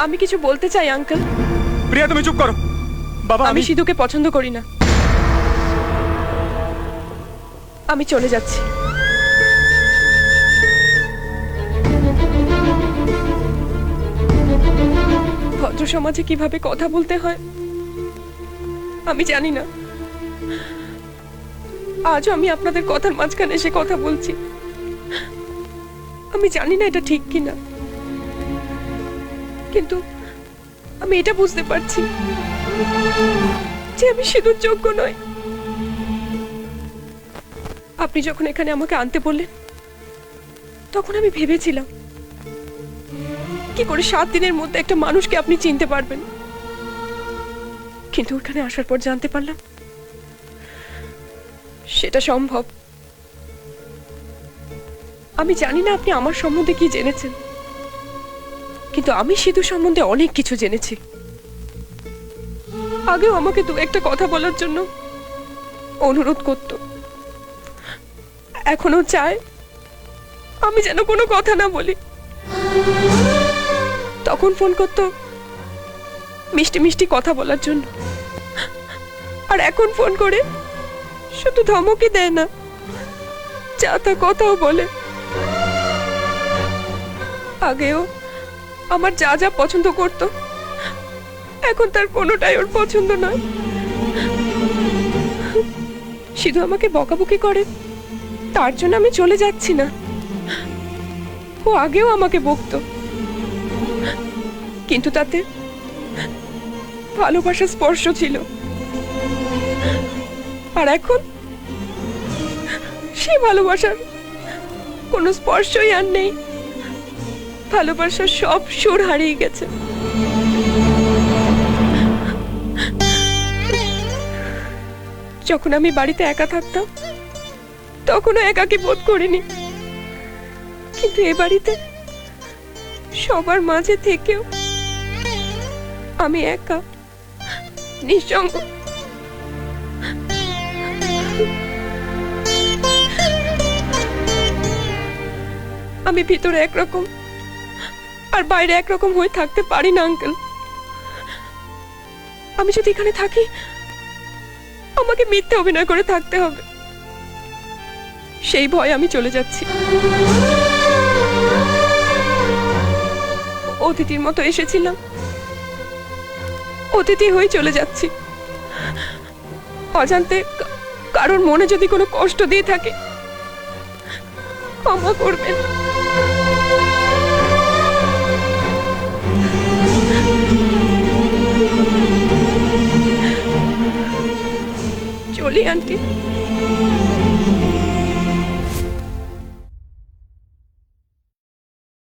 আমি কিছু বলতে চাই আঙ্কেল। প্রিয়া তুমি চুপ করো। বাবা আমি সিধুকে পছন্দ করি না। আমি চলে যাচ্ছি। ভদ্র সমাজে কিভাবে কথা বলতে হয় আমি জানি না। আজও আমি আপনাদের কথার মাঝখানে এসে কথা বলছি। আমি জানি না এটা ঠিক কিনা, কিন্তু আমি এটা বুঝতে পারছি যে আমি সিঁদুর যোগ্য নই। আপনি যখন এখানে আমাকে আনতে বললেন তখন আমি ভেবেছিলাম কি করে 7 দিনের মধ্যে একটা মানুষকে আপনি চিনতে পারবেন, কিন্তু ওখানে আসার পর জানতে পারলাম সেটা সম্ভব। আমি জানি না আপনি আমার সম্বন্ধে কি জেনেছেন, কিন্তু আমি সিধু সম্বন্ধে অনেক কিছু জেনেছি। আগেও আমাকে দু একটা কথা বলার জন্য অনুরোধ করত, এখনো চায় আমি যেন কোনো কথা না বলি। তখন ফোন করত মিষ্টি মিষ্টি কথা বলার জন্য, আর এখন ফোন করে শুধু ধমকই দেয় না, যা তা কথাও বলে। আগেও আমার যা যা পছন্দ করত এখন তার কোনোটাই ওর পছন্দ নয়। শুধু আমাকে বকাবকি করে, তার জন্য আমি চলে যাচ্ছি না। ও আগেও আমাকে বকতো, কিন্তু তাতে ভালোবাসার স্পর্শ ছিল। আর এখন সেই ভালোবাসার কোনো স্পর্শই আর নেই। ভালোবাসার সব সুর হারিয়ে গেছে। যখন আমি বাড়িতে একা থাকতাম তখনও একাকী বোধ করিনি, কিন্তু এ বাড়িতে সবার মাঝে থেকেও আমি একা, নিঃসঙ্গ। আমি ভিতরে একরকম আর বাইরে একরকম হয়ে থাকতে পারি না আঙ্কেল। আমি যদি এখানে থাকি আমাকে মিথ্যে অভিনয় করে থাকতে হবে, সেই ভয়ে আমি চলে যাচ্ছি। অতিথির মতো এসেছিলাম, অতিথি হয়ে চলে যাচ্ছি। অজান্তে কারোর মনে যদি কোনো কষ্ট দিয়ে থাকে ক্ষমা করবেন। চলি আন্টি।